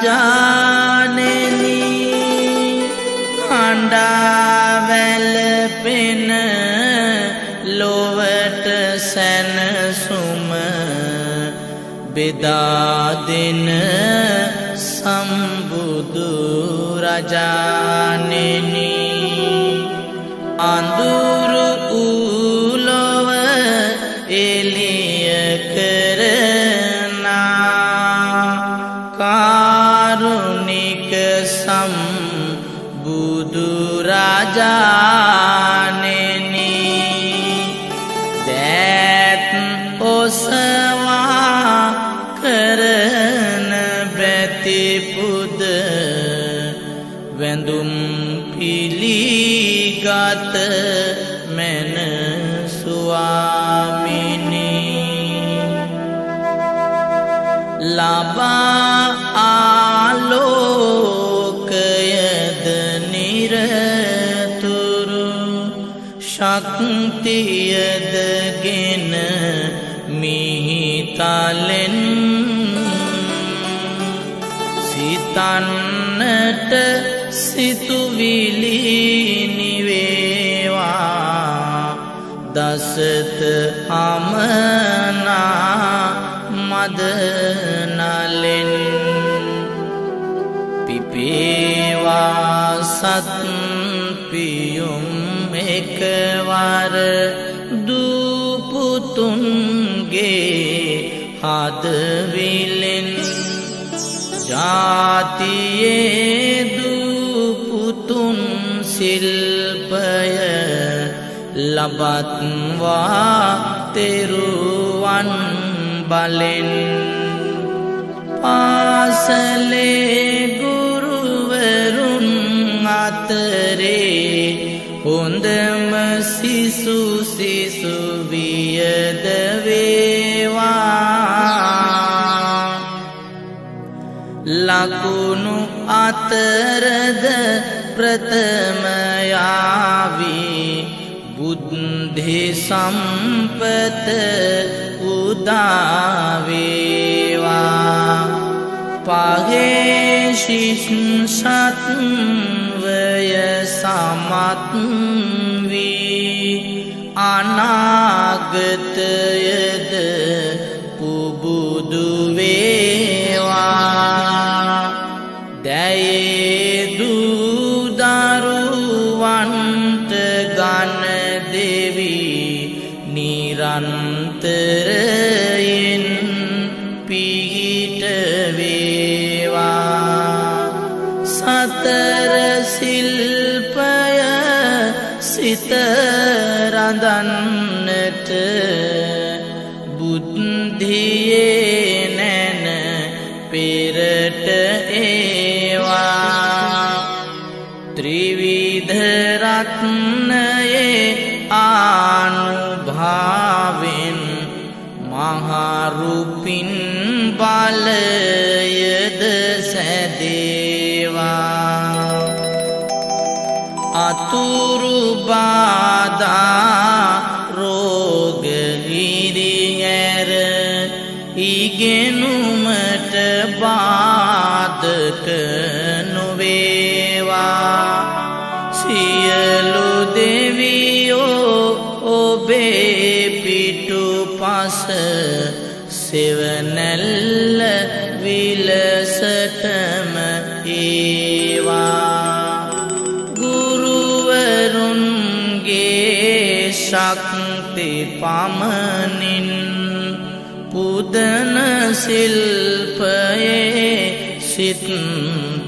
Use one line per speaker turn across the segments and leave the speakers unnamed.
රාජානෙනි හඬා වැළපෙන ලොවට සැනසුම බෙදා දෙන සම්බුදු රජාණෙනි අඳුරු උලොව එළිය කරනා කාරුණික සම්බුදු රජාණෙනි දෑත් ඔසවා කරන බැති පුද වැඳුම් පිළිගත මැන ස්වාමිනී ලබා ආලෝකයද නිරතුරු ශක්තියද ගෙන මිහිතලෙන් සිතන්නට සිතුවිලි නිවේවා දසත අමනා මදනලෙන් පිපේවා සත් පියුම් එකවර දුපුතුන්ගේ හදවිලෙන් ජාතියේ දුපුතුන් සිල්පය ලබත්වා තෙරුවන් බලෙන් පාසලේ ගුරුවරුන් අතරේ හොඳම සිසු වියද වේවා ලකුණු අතරද ප්‍රථම යාවී බුද්ධි සම්පත උදා වේවා පහේ ශිෂ්ඨ වය සමත් වී අනාගතයද පුබුදු වේවා දැයේ දූ දරුවන්ට ගන දෙවි නිරන්තරයෙන් පිහිට වේවා සතර සිල්පය සිත රඳන්නට බුද්ධියේ නැන පෙරට ඒවා ත්‍රිවිධ රත්නයේ ආනුභාවෙන් මහරුපින් බලයද සැදේවා අතුරු බාධා රෝග හිරිහැර ඉගෙනුමට බාධක නොවේවා සියලු දෙවියෝ ඔබේ පිටුපස සෙවණැල්ල විලසටම ඒවා ගුරුවරුන්ගේ ශක්ති පමණින් පුදන සිල්පයේ සිත්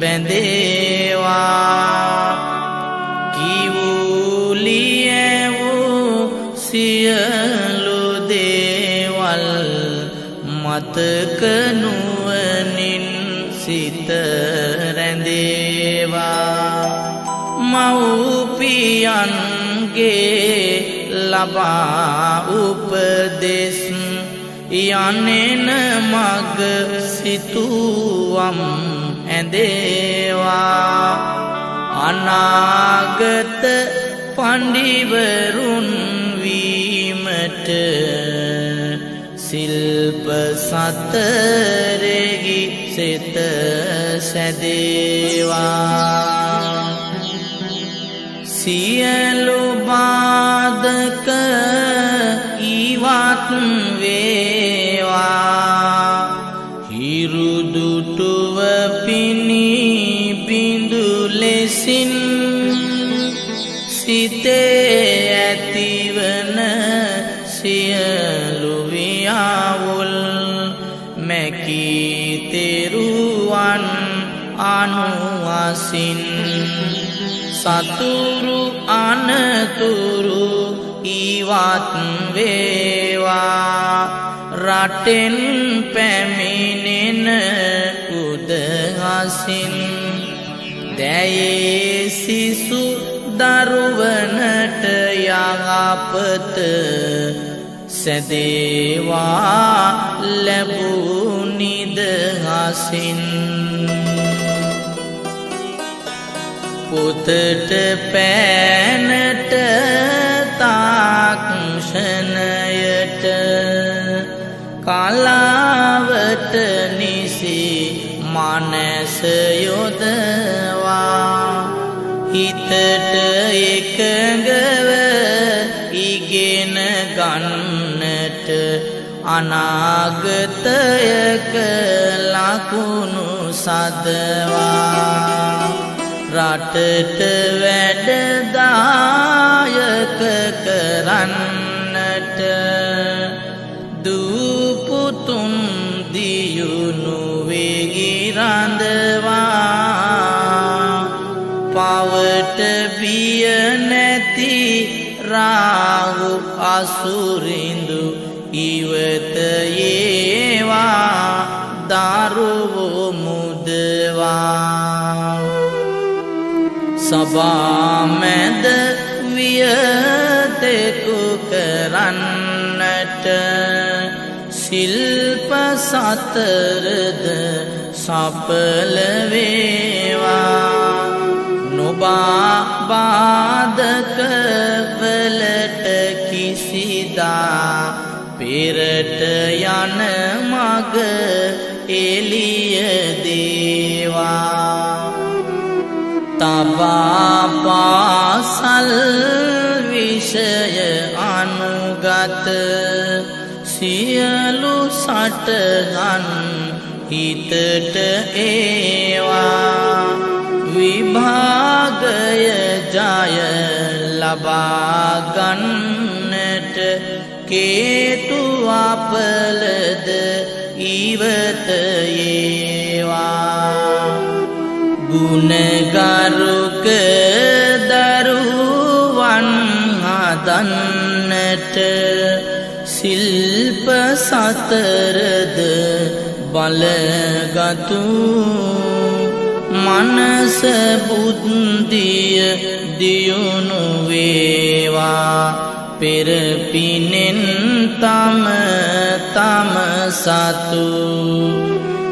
බැඳේවා කිවුලියවූ සියලු දේවල් මතක නුවණින් සිත රැඳේවා මව්පියන්ගේ ලබා උපදෙස් යන්නෙන මග සිතුවම් ඇඳේවා අනාගත පඬිවරුන් වීමට සිල්ප සතරෙහි සිත සැදේවා සියලු බාධක ඉවත් වේවා හිරුදුටුව පිණි බිඳු ලෙසින් සිතේ ඇතිවන සියලු වියාවුල් මැකී තෙරුවන් අනුවසින් සතුරු අනතුරු ඉවත් වේවා රටෙන් පැමිණෙන උදහසින් දැයේ සිසු දරුවනට යහපත සැදේවා ලැබූ නිදහසින් පුතට පෑනට තාක්ෂණයට කලාවට නිසි මනස යොදවා හිතට එකඟව ඉගෙන ගන්නට අනාගතයක ලකුණු සදවා රටට වැඩදායක කරන්නට දූපුතුන් දියුණු වෙගි රඳවා පවට බිය නැති රාහු අසුරින්දු ඉවත ඒවා දරුවෝ මුදවා සබාමැද වියතෙකු කරන්නට සිල්ප සතරද සඵල වේවා නොබා බාධක වලට කිසිදා පෙරට යන මග එළිය දේවා තබා පාසල් විෂය අනුගත සියලු සටහන් හිතට ඒවා විභාගය ජය ලබා ගන්නට කේතු අපලද ඉවත ඒවා ගුණගරුක දරුවන් හදන්නට සිල්ප සතරද බලගතු මනස බුද්ධිය දියුණු වේවා පෙර පිනෙන් තම සතු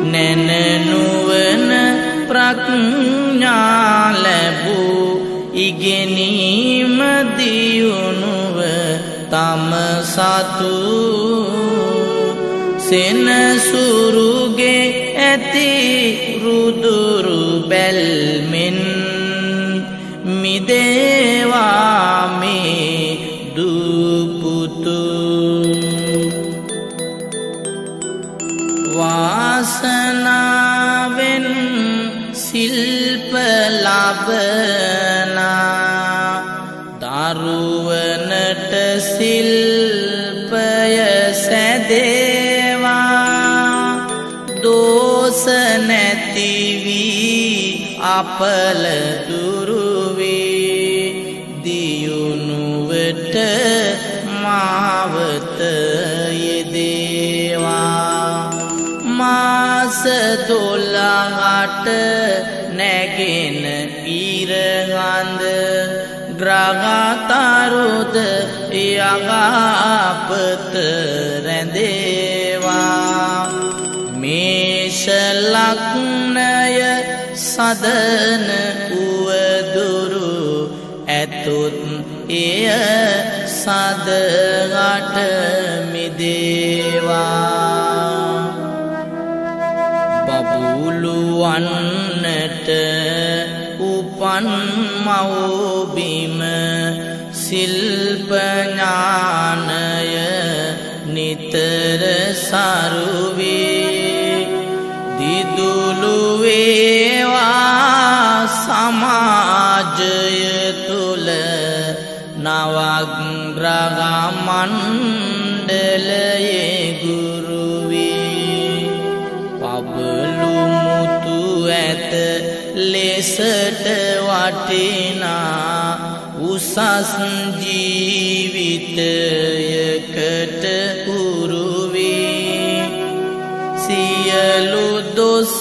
නැනනුවන ප්‍රඥා ලැබූ ඉගෙනීම දියුණුව තම සතු සෙනසුරුගේ ඇති රුදුරු බැල්මෙන් මිදේවා මේ දුපුතු වාසනාවෙන් සිල්ප ලබනා දරුවනට සිල්පය සැදේවා දෝෂ නැති වී අපල දුරු වේ දියුණුවට මාවත යෙදේවා මාස 12ට නැගෙන ඉරහඳ ග්‍රහතරුද යහපත රැඳේවා මේෂ ලග්නය සදන උවදුරු ඇතුත් එය සදහට මිදේවා දුවන්නට උපන් මව්බිම ශිල්ප ඥානය නිතර සරුවේ දිදුලු වේවා සමාජය තුල නවග්‍රහ මණ්ඩලයේ ගුරු වේ පබළු මුතු ඇත ලෙසට වටිනා උසස් ජීවිතයකට උරුවේ සියලු දොස්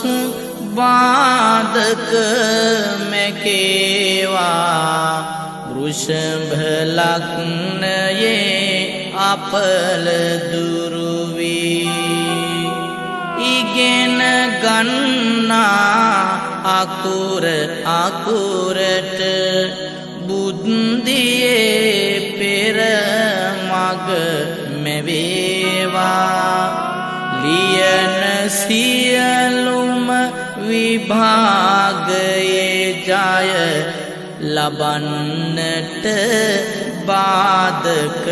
බාධක මැකේවා වෘෂභ ලග්නයේ අපල දුරුවේ ඉගෙන ගන්නා අකුර අකුරට බුද්ධියේ පෙර මග මැවේවා ලියන සියලුම විභාගයේ ජය ලබන්නට බාධක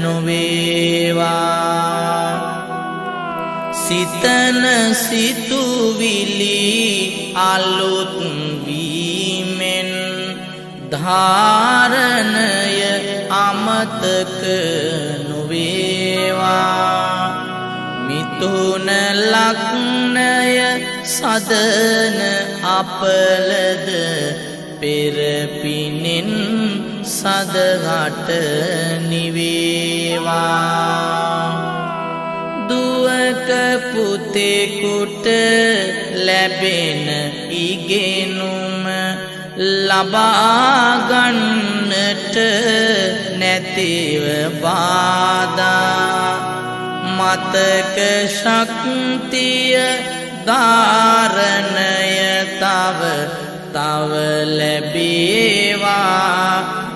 නොවේවා සිතන සිතුවිලි අලුත් වීමෙන් ධාරණය අමතක නොවේවා මිථුන ලග්නය සදන අපලද පෙරපිනෙන් සදහට නිවේවා දුවක පුතෙකුට ලැබෙන ඉගෙනුම ලබාගන්නට නැතිව බාධා මතක ශක්තිය ධාරණය තව ලැබේවා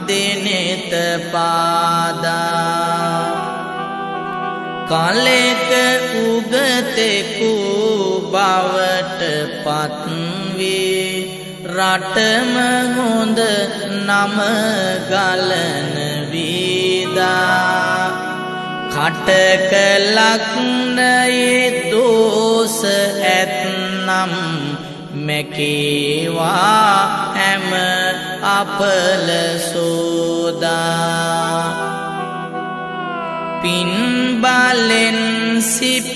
දිනෙත පාදා කලෙක උගතෙකු බවට පත්වේ රටම හොඳ නම ගලන වීදා කටක ලග්නයේ දෝෂ ඇත්නම් මැකේවා හැම අපල සෝදා පින් බලෙන් සිප්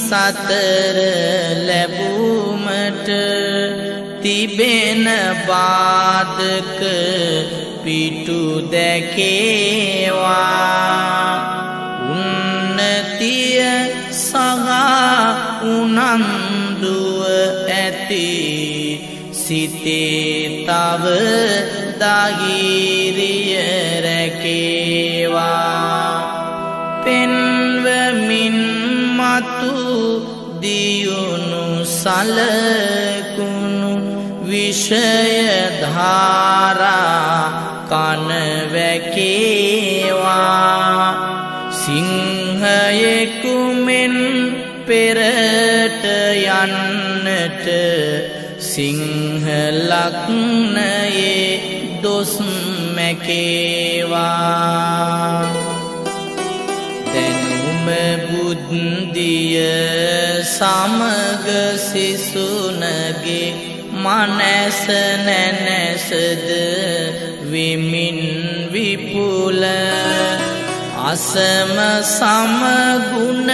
සතර ලැබුමට තිබෙන බාධක පිටු දැකේවා උන්නතිය සහ උනන්දුව ඇති සිතේ තව ධෛර්යය රැකේවා පෙන්වමින් මතු දියුණු සලකුණු විෂය ධාරා කන වැකේවා සිංහයෙකු මෙන් පෙරට යන්නට සිංහ ලග්නයේ දොස් මැකේවා දැනුම බුද්ධිය සමග සිසුනගේ මනස නැනසද විමින් විපුල අසම සමගුණයෙන්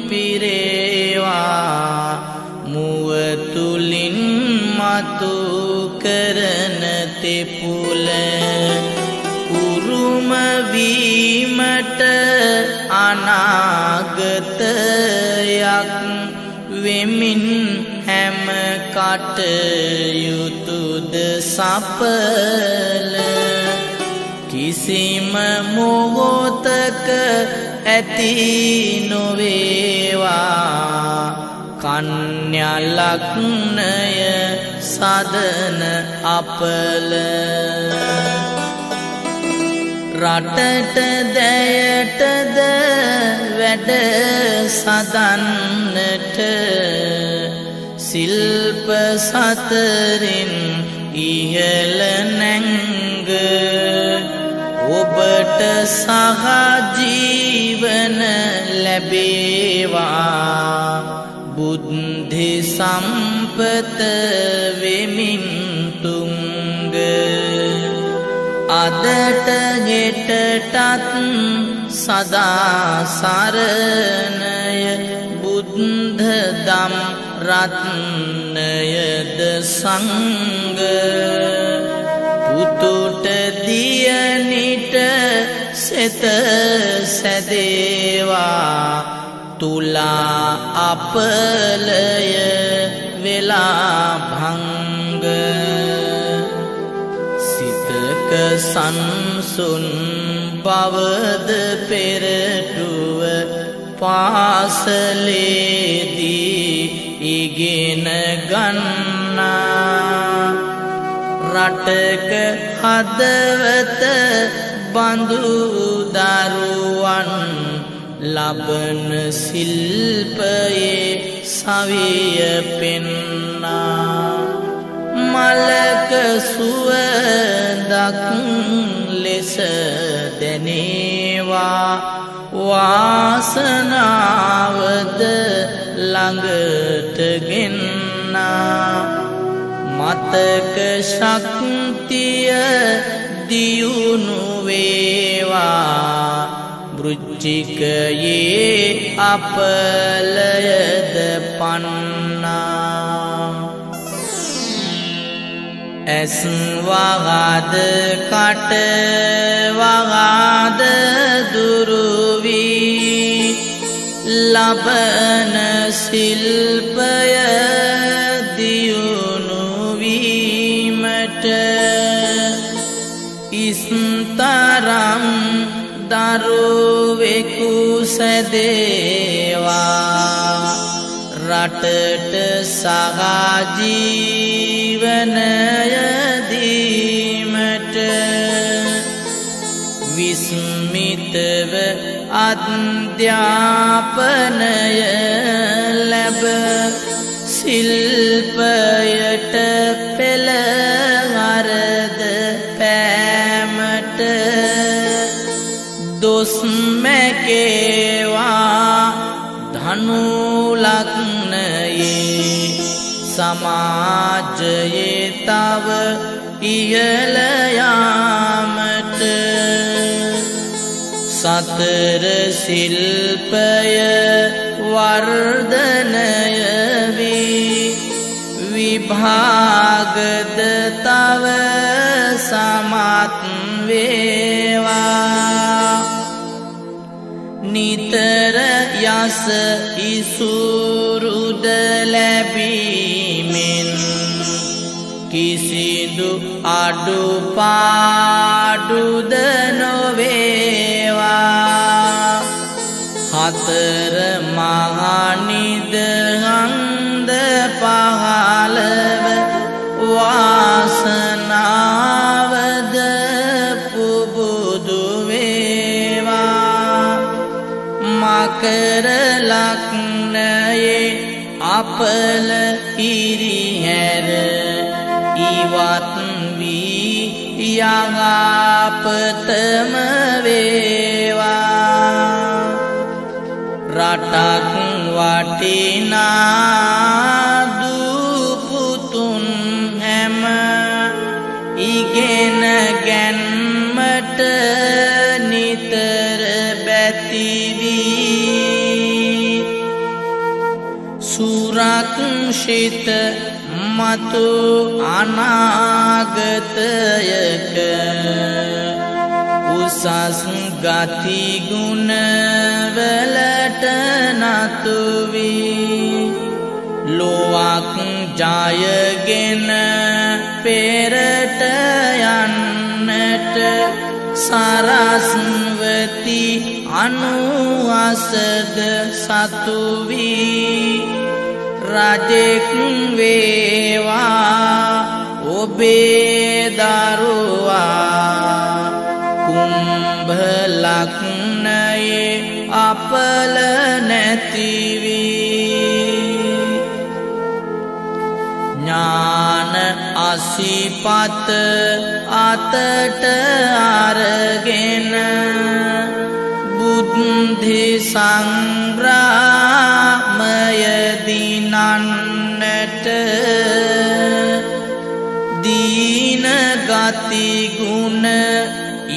පිරේවා මුව තුලින් මතු කරන තෙපුල උරුම වීමට අනාගතයක් වෙමින් හැම කටයුතුද සඵල කිසිම මොහොතක ඇති නොවේවා කන්‍යා ලග්නය සදන අපල රටට දැයටද වැඩ සදන්නට සිල්ප සතරින් ඉහළ නැංග ඔබට සහජීවන ලැබේවා බුද්ධි සම්පත වෙමින් තුංග අදට හෙටටත් සදා සරණය බුද්ධ දම් රත්නයද සංඝ පුතුට දියනිට සෙත සැදේවා තුලා අපලය වෙලා භංග සිතක සංසුන් බවද පෙරටුව පාසලේදී ඉගෙන ගන්නා රටක හදවත බඳු දරුවන් ලබන සිල්පයේ සවිය පෙන්නා මලක සුවඳක් ලෙස දැනේවා වාසනාවද ළඟට ගෙන්නා මතක ශක්තිය දියුණු වේවා වෘච්චිකයේ අපලයද පන්නා ඇස් වගාද කට වගාද දුරුවී ලබන සිල්පය දියුණු වීමට ඉස්තරම් දරුවෙකු සැදේවා රටට සහජීවනය දීමට විස්මිතව අධ්‍යාපනය ලැබ සිල්පයට පෙළ අරද පෑමට දොස් මැකේවා ධනු ලග්නයේ සමාජයේ තව ඉහළ යාමට සතර සිල්පය වර්ධනය වී විභාගද තව සමත් වේවා නිතර යස ඉසුරුද ලැබීමෙන් කිසිදු අඩුපාඩුද නොවේවා හතර මහනිදහංද පහළව වාසනාවද පුබුදු වේවා මකර ලග්නයේ අපල ඉරිහැර ඉවත් වී යහපතම වේවා රටක් වටිනා දුපුතුන් හැම ඉගෙන ගැන්මට නිතර බැතිවී සුරක්ෂිත මතු අනාගතයක උසස් ගති ගුණ වලට නතු වී ලෝවක් ජයගෙන පෙරට යන්නට සරස්වති අනුවසද සතු වී රජෙක් වේවා ඔබේ දරුවා කුම් භලක්නයේ අපල නැතිවී ඥාන අසිපත අතට අරගෙන බුද්ධි සංග්‍රාමය දිනන්නට දීන ගති ගුණ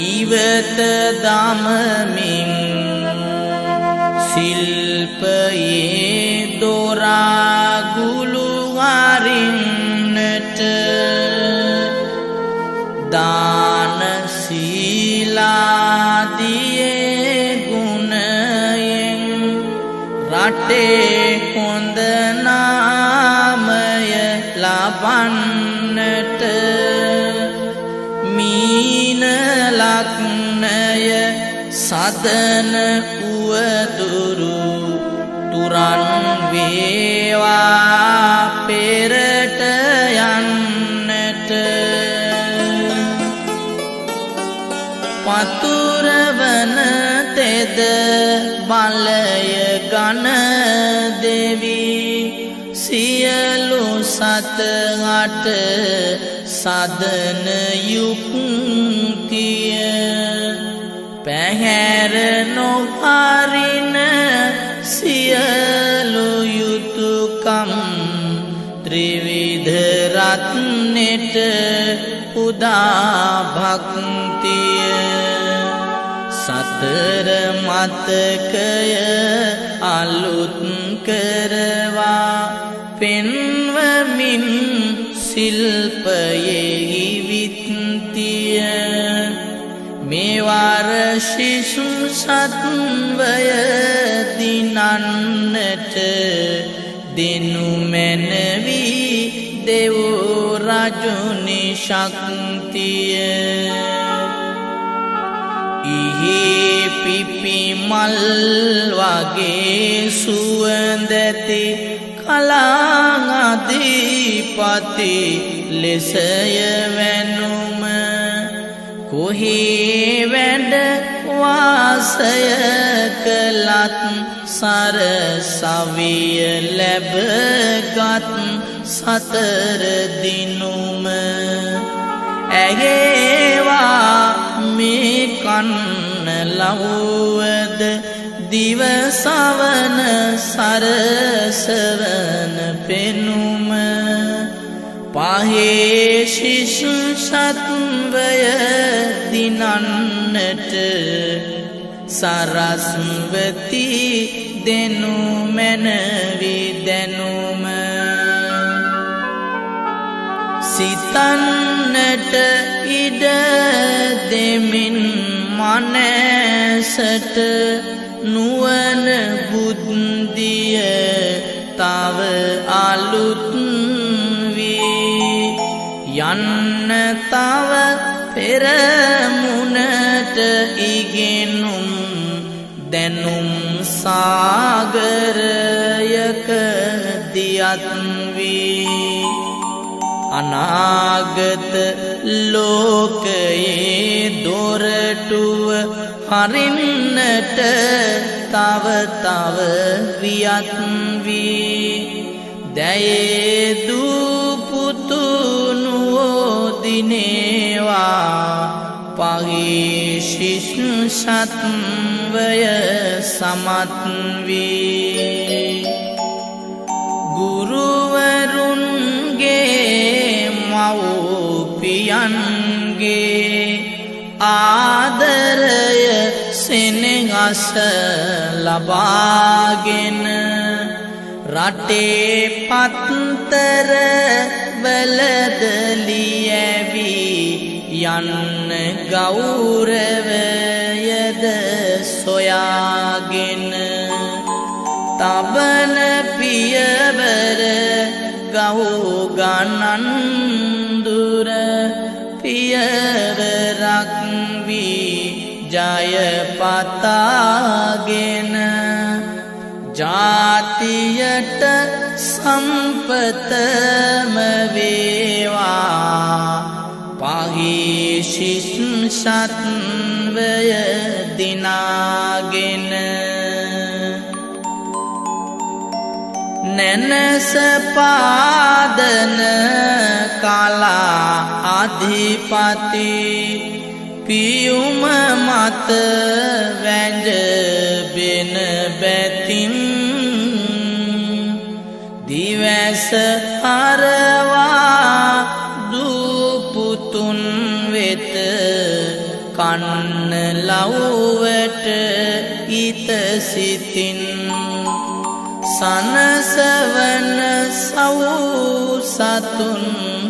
ඉවත දමමින් ශිල්පයේ දොරාගුළු වරින්නට දාන සීලාදියේ ගුණයෙන් රටේ හොඳ නාමය ලබන්නට මීන ලග්නය සදන උවදුරු තුරන් වේවා පෙරට යන්නට පතුරවන තෙද බලය ගන දෙවි සියලු සතහට සදන යුක්තිය පැහැර නොහරින සියලු යුතුකම් ත්‍රිවිධ රත්නෙට උදා භක්තිය සතර මතකය අලුත් කරවා පෙන්වමින් ශිල්පයෙහි විත්තිය මේවර ශිශු සත්වය දිනන්නට දෙනු මැනවී දෙව් රජුනි ශක්තිය ඉහි පිපි මල් වගේ සුවඳැති කලාංගධිපති ලෙසය වැනුම කොහේ වැඩ වාසය කළත් සරසවිය ලැබගත් සතර දිනුම ඇගේවා මේ කන්න ලව්වද දිවසවන සරසවන පෙනුම පහේ ශිශු සත්වය දිනන්නට සරස්වති දෙනු මැනවි දැනුම සිතන්නට ඉඩ දෙමින් මනසට නුවණ බුද්ධිය තව අලුත් වී යන්න තව පෙරමුණට ඉගෙනුම් දැනුම් සාගරයක දියත් වී අනාගත ලෝකයේ දොරටුව හරින්නට තව තව වියත් වී දැයේ දූ පුතු නුවෝදිනේවා පහේ ශිෂ්ණු සත්වය සමත් වී ගුරුවරුන්ගේ මව්පියන්ගේ ආදරය සෙනෙහස ලබාගෙන රටේ පත්තර වලදලියවි යන්න ගෞරවයද සොයාගෙන තබන පියවර ගහු ගණන් දුර පියවරක් වී ජය පතාගෙන ජාතියට සම්පතම වේවා පාහිශිස් සත්වය දිනාගෙන නැනස පාදන කලා අධිපති පියුම මත වැඳබෙන බැතින් දිවැස හරවා දූපුතුන් වෙත කන්න ලව්වට ඉත සිතින් සනසවන සව් සතුන්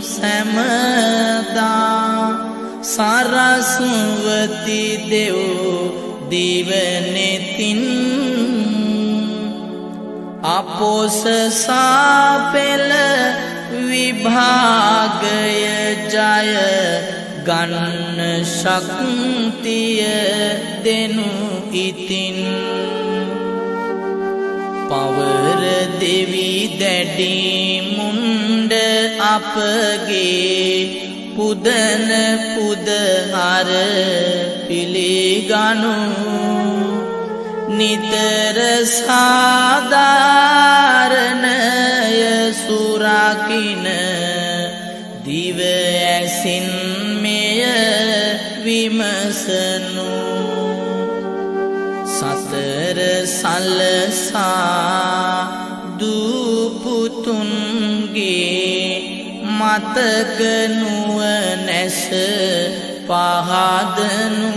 සැමදා සරස්වති දෙව් දිවනෙතින් අපොස සාපෙල විභාගය ජය ගන්න ශක්තිය දෙනු ඉතින් පවර දෙවි දැඩි මුණ්ඩ අපගේ පුදන පුදහර පිළිගනු නිතර සාධාරණය සුරකින දිව ඇසින් මෙය විමසනු සතර සලසා දූපුතුන්ගේ මතක නුවණැස පහදනු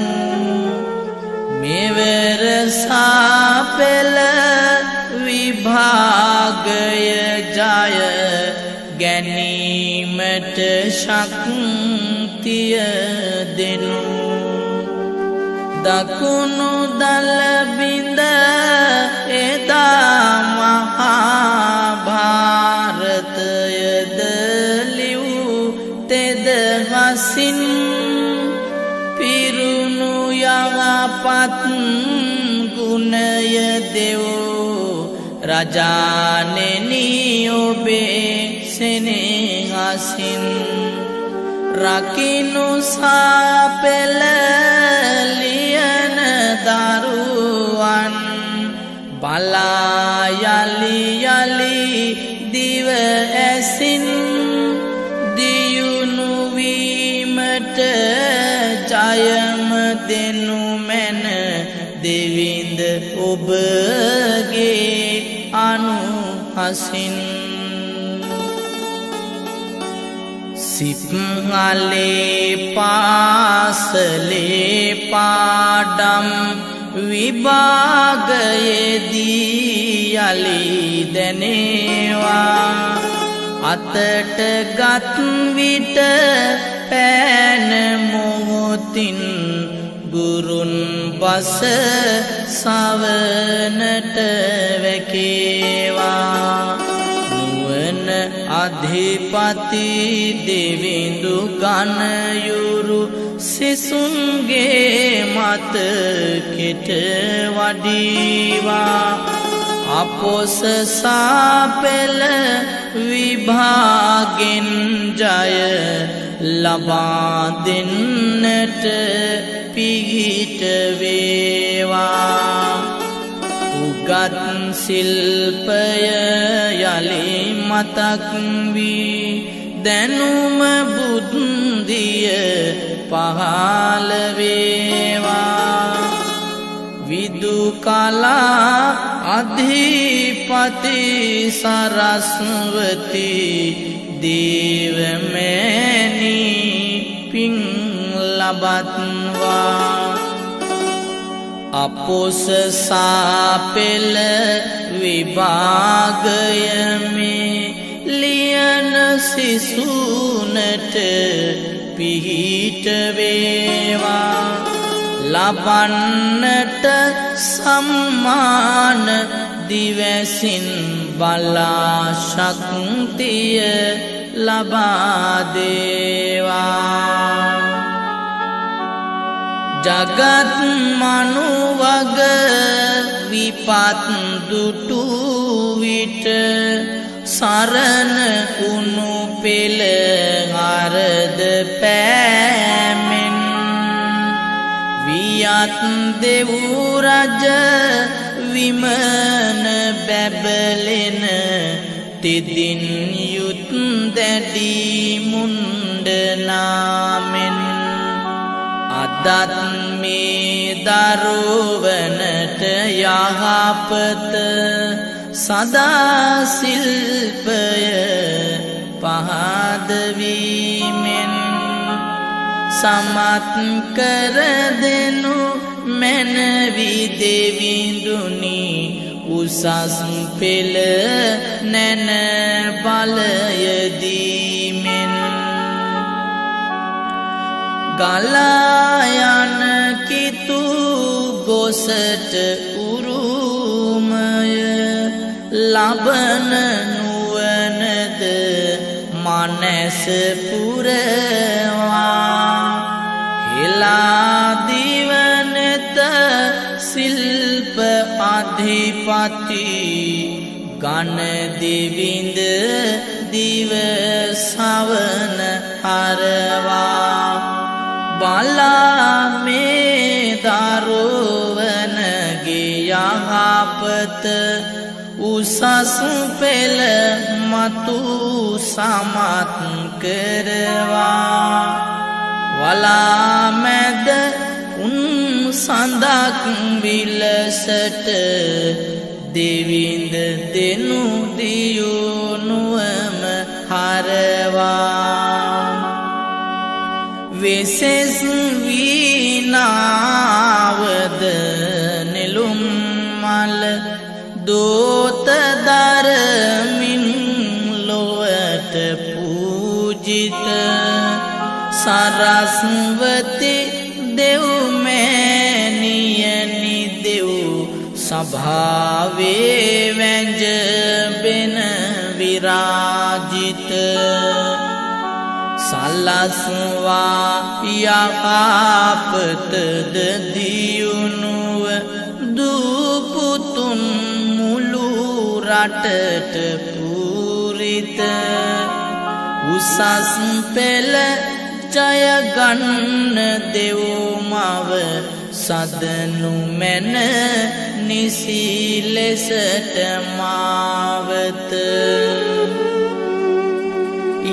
මෙවර සාපෙල විභාගය ජය ගැනීමට ශක්තිය දෙනු දකුණු දල බිඳ එදා මහා භාරතයද ලිව් තෙද හසින් පිරුණු යහපත් ගුණය දෙව් රජාණෙනි ඔබේ සෙනෙහසින් රකිනු සාපෙල ලියන දරුවන් බලා යලි යලි දිව ඇසින් දියුණු වීමට ජයම දෙනු මැන දෙවිඳ ඔබගේ අනුහසින් සිප්හලේ පාසලේ පාඩම් විභාගයේදී යලි දැනේවා අතට ගත් විට පෑන මොහොතින් ගුරුන් බස සවනට වැකේවා නුවණ අධිපති දෙවිඳු ගණයුරු සිසුන්ගේ මත කෙට වඩීවා අපොස සාපෙල විභාගෙන් ජය ලබා දෙන්නට පිහිට වේවා උගත් ශිල්පය යලි මතක් වී දැනුම බුද්ධිය පහළ වේවා විදු කලා අධිපති සරස්වති දේවමෑණි පිං ලබත්වා අපොස සාපෙල විභාගයමේ ලියන සිසුනට පිහිට වේවා ලබන්නට සම්මාන දිවැසින් බලා ශක්තිය ලබා දේවා ජගත් මනුවග විපත් දුටු විට සරණ උණු පෙළ හරද පෑමෙන් වියත් දෙව් රජ විමන බැබලෙන තිදින් යුත් දැඩි මුණ්ඩනාමෙන් අදත් මේ දරුවනට යහපත සදා සිල්පය පහදවීමෙන් සමත් කර දෙනු මැනවි දෙවිඳුනි උසස් පෙළ නැන බලයදීමෙන් ගලායන කිතු ගොසට උරුමය ලබන නුවනද මනැස පුරවා හෙලාදිවනත සිල්ප අධිපති ගණ දෙවිඳ දිව සවන හරවා බලා මේ දරුවනගේ යහපත උසස් පෙළ මතු සමත් කරවා වලා මැද උන් සඳක් විලසට දෙවිඳ දෙනු දියුණුවම හරවා වෙසෙස් වීනාවද නෙළුම් මල දෝත දරමින් ලොවට පූජිත සරස්වති දෙව් මෑණියනි දෙව් සභාවේ වැංජබෙන විරාජිත සලස්වා යහපතද දියුණුව දූපුතුන් මුළු රටට පූරිත උසස් පෙළ ජයගන්න දෙව් මව සදනු මැන නිසි ලෙසට මාවත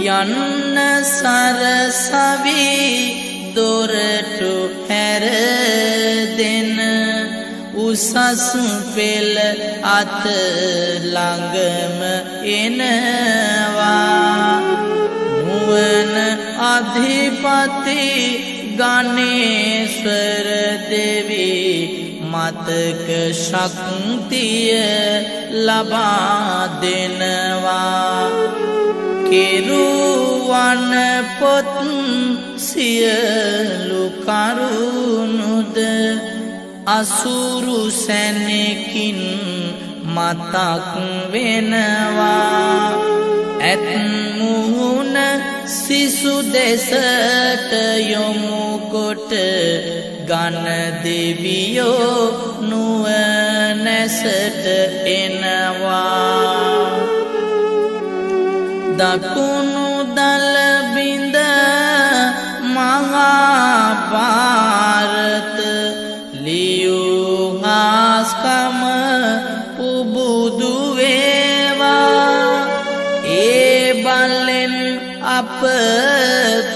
යන්න සරසවි දොරටු හැර දෙන උසස් පෙළ අත ළඟම එනවා නුවන අධිපති ගණේශ්වර දෙවි මතක ශක්තිය ලබා දෙනවා කෙරුවන පොත් සියලු කරුණුද අසුරු සැනකින් මතක් වෙනවා ඇත් මුහුණ සිසු දෙසට යොමු කොට ගණ දෙවියෝ නුවණැසට එනවා දකුණු දල බිඳ මහා භාරත ලියූ හාස්කම පුබුදු වේවා ඒ බලෙන් අප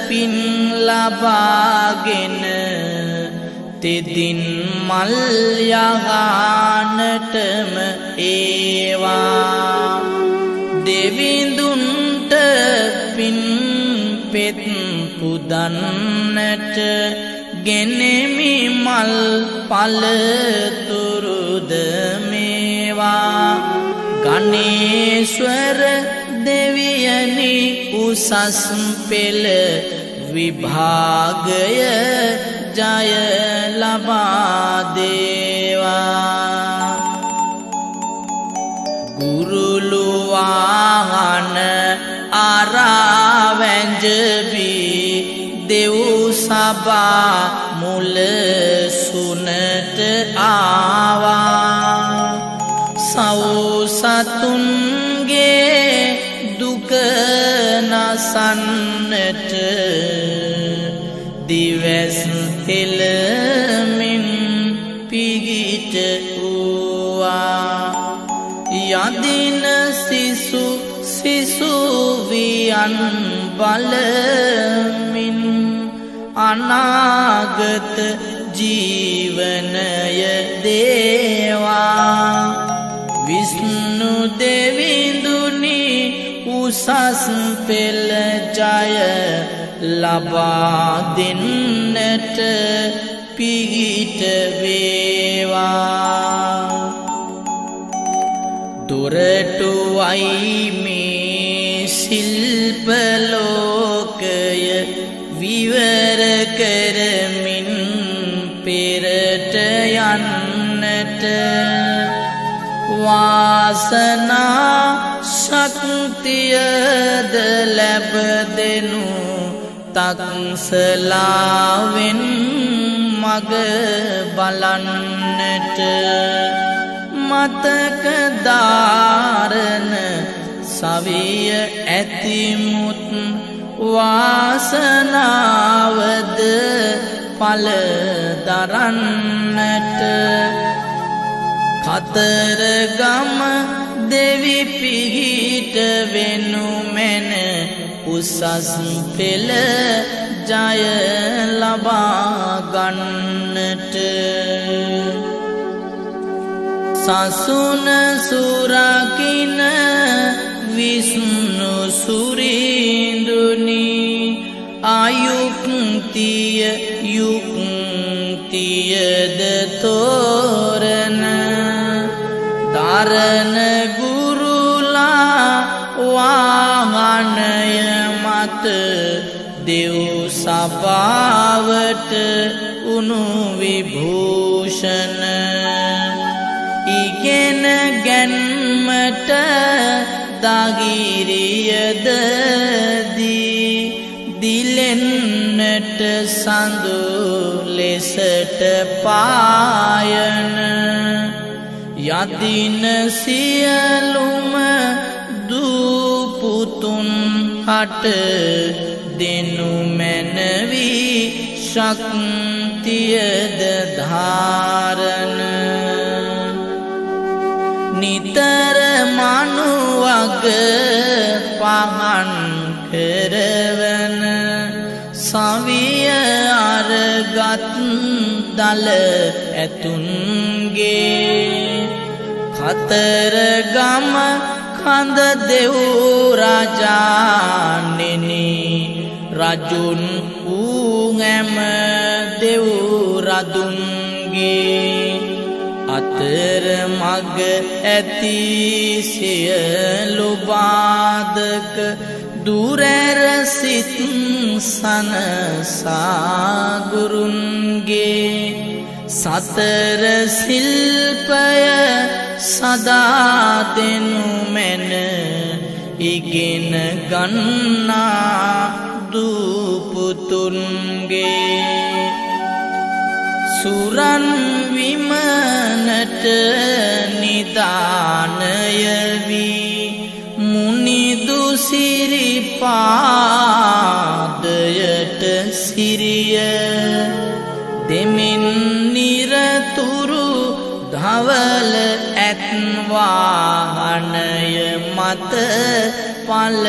පින් ලබාගෙන තෙදින් මල් යහනටම ඒවා දෙවිඳුන්ට පින් පෙත් පුදන්නට ගෙනෙමි මල් පළතුරුද මේවා ගණේශ්වර දෙවියනි උසස් පෙළ විභාගය ජය ලබා දේවා ගුරුලු වාහන ආරාවැංජබී දෙව් සභා මුල සුනට ආවා සවුසතුන්ගේ දුක නසන්නට හෙළමින් පිහිට වූවා. යදින සිසු සිසුවියන් බලමින් අනාගත ජීවනය දේවා. විෂ්ණු දෙවිඳුනි උසස් පෙළ ජය ලබා දෙන්නට පිහිට වේවා. දොරටුවයි මේ ශිල්ප ලෝකය විවර කරමින් පෙරට යන්නට වාසනා ශක්තියද ලැබ දෙනු තක්සලාවෙන් මග බලන්නට. මතක දාරණ සවිය ඇතිමුත් වාසනාවද පල දරන්නට. කතරගම දෙවි පිහිට වෙනු මැන උසස් පෙළ ජය ලබා ගන්නට. සසුන සුරකින විෂ්ණු සුරීඳුනි ආයුක්තිය යුක්තියද තෝරන දරණ ගුරුලා වාහනය මත දෙව් සභාවට උණු විභූෂණ. ඉගෙන ගැන්මට දගිරියද දී දිලෙන්නට සඳු ලෙසට පායන. යදින සියලුම දූපුතුන් හට දෙනු මැනවි ශක්තියද ධාරණ. නිතර මනුවග පහන් කරවන සවිය අරගත් දල ඇතුන්ගේ. කතරගම කඳ දෙව් රජානෙනි රජුන් වූ හැම දෙව් රදුන්ගේ. අතර මග ඇති සියලු බාධක දුරැර සිත් සනසා ගුරුන්ගේ. සතර ශිල්පය සදා දෙනු මැන ඉගෙන ගන්නා දූපුතුන්ගේ. සුරන් විමනට නිදානය වී මුනිදු සිරිපාදයට සිරිය දෙමින් නිරතුරු ධවල ඇත්වාහනය මත පල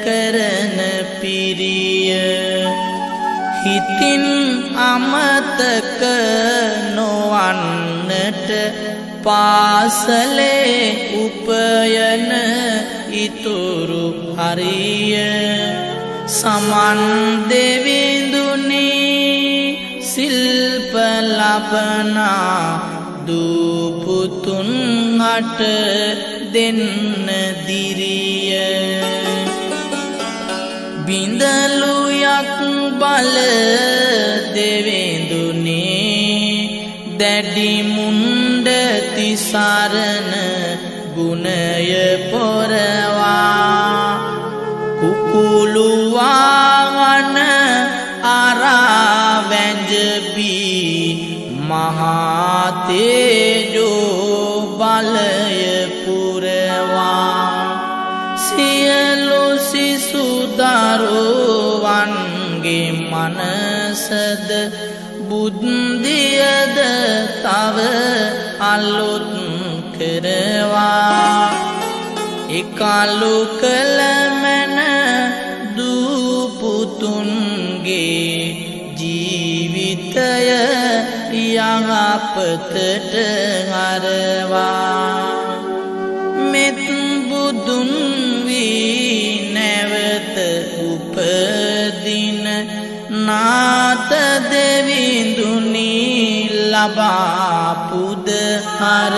කරන පිරිය. හිතින් අමතක නොවන්නට පාසලේ උපයන ඉතුරු හරිය. සමන් දෙවිඳුනි සිල්ප ලබනා දූපුතුන් හට දෙන්න දිරිය. බිඳලුයක් බල දෙවිඳුනි දැඩි මුණ්ඩ තිසරණ ගුණය පොරවා. කුකුළු වාහන අරා වැංජබී මහා තේජෝ බලය පුරවා. සියලු සිසු දරුවන්ගේ මනසද බුද්ධියද තව අලුත් කරවා එකලු කළ මැන දූපුතුන්ගේ ජීවිතය යහපතට හරවා මෙත් බුදුන් වී නැවත උපදින නාත දෙවිඳුනි ලබා පුද හර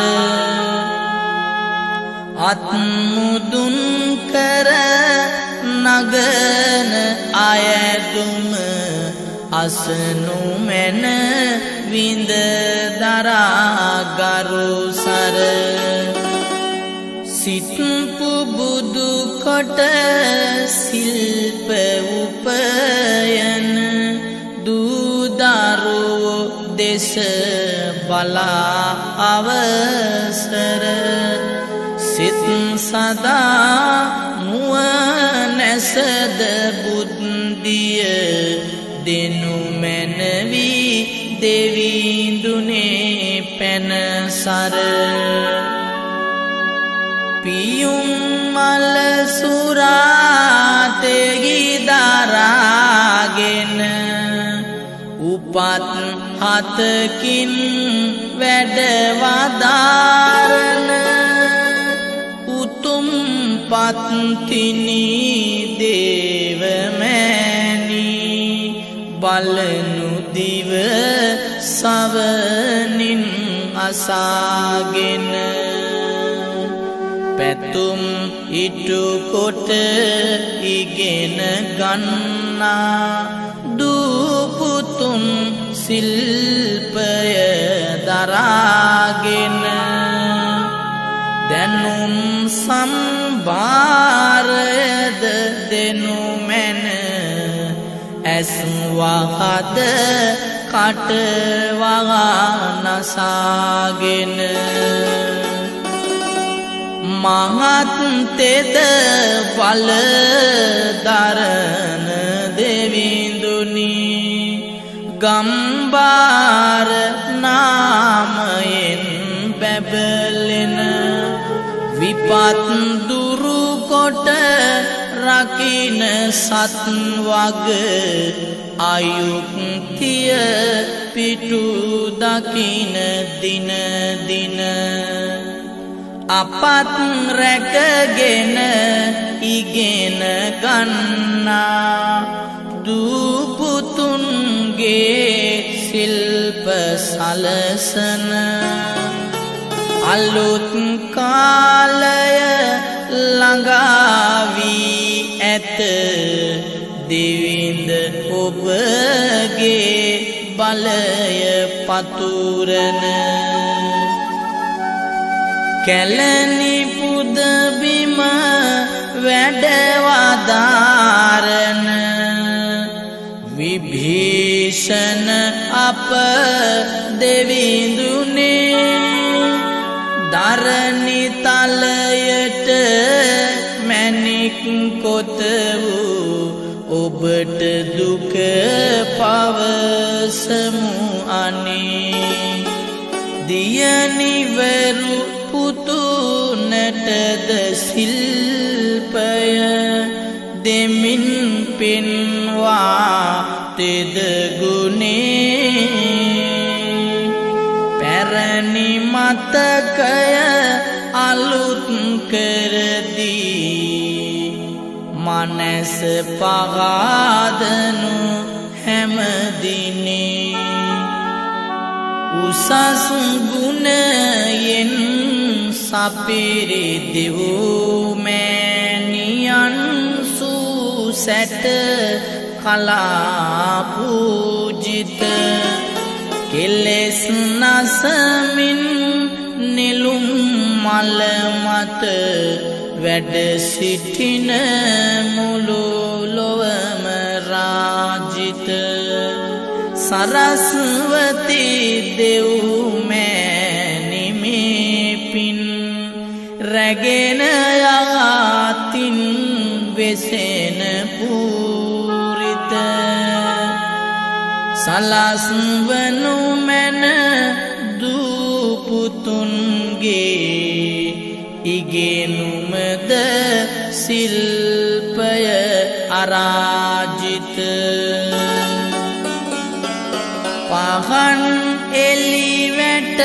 අත්මුදුන් කර නගන අයදුම අසනු මැන විඳ දරා ගරු සර සිත් පුබුදු කොට සිල්ප උපයන දූදරුවෝ දෙස බලා අවසර සිත් සදා නුවණැසද බුද්ධිය දෙනු මැනවි දෙවිඳුනේ පැනසර පියුම් මල සුරාතෙහි දරාගෙන උපත් හතකින් වැඩවදාරන උතුම් පත්තිනි දේවමෑණි බලනු දිව සවනින් අසාගෙන පැතුම් ඉටු කොට ඉගෙන ගන්නා දූපුතුන් සිල්පය දරාගෙන දැනුම් සම්භාරයද දෙනු මැන ඇස් වහද කට වහා නසාගෙන මහත් තෙද වල දරන දෙවිඳුනි ගම්බාර නාමයෙන් බැබලෙන විපත් දුරු කොට රකින සත් වග අයුක්තිය පිටු දකින දින දින අපත් රැකගෙන ඉගෙන ගන්නා දූපුතුන්ගේ සිල්ප සලසන අලුත් කාලය ළඟා වී ඇත දෙවිඳ ඔබගේ බලය පතුරන කැලණි පුද බිම වැඩවදාරන විභීෂණ අප දෙවිඳුනේ දරණි තලයට මැණික් කොත වූ ඔබට දුක පවසමු අනේ දියනිවරු පුතුනටද සිල්පය දෙමින් පෙන්වා තෙද ගුණේ පැරණි මතකය අලුත් කරදී මනස පගාදනු හැමදිනේ උසස් ගුණයෙන් සපිරි දෙව් මෑණියන් සුසැට කලා පූජිත කෙලෙස් නසමින් නිලුම් මල මත වැඩ සිටින මුළු ලොවම රාජිත සරස්වති දෙව් මෑණි මේ පින් රැගෙන යතින් වෙසෙන පූරිත සලස්වනු මැන දූපුතුන්ගේ ඉගෙනුමද සිල්පය අරාජිත පහන් එලිවැට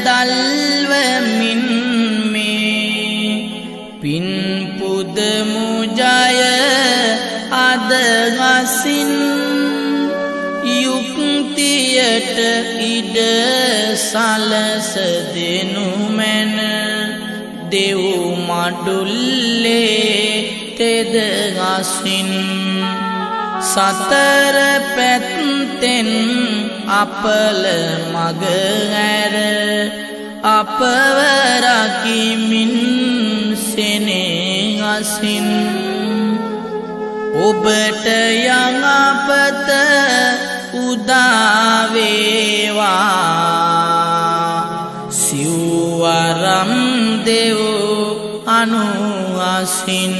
දල්වමින් මේ පින් පුදමු ජය අදගසින් යුක්තියට ඉඩ සලස දෙනු මැන දෙව් මඩුල්ලේ තෙදගසින් සතර පැත්තෙන් අපල මග ඇර අපවරකිමින් සෙනෙහසින් ඔබට යඟපත උදාවේවා සිව්වරම් දෙව් අනුහසින්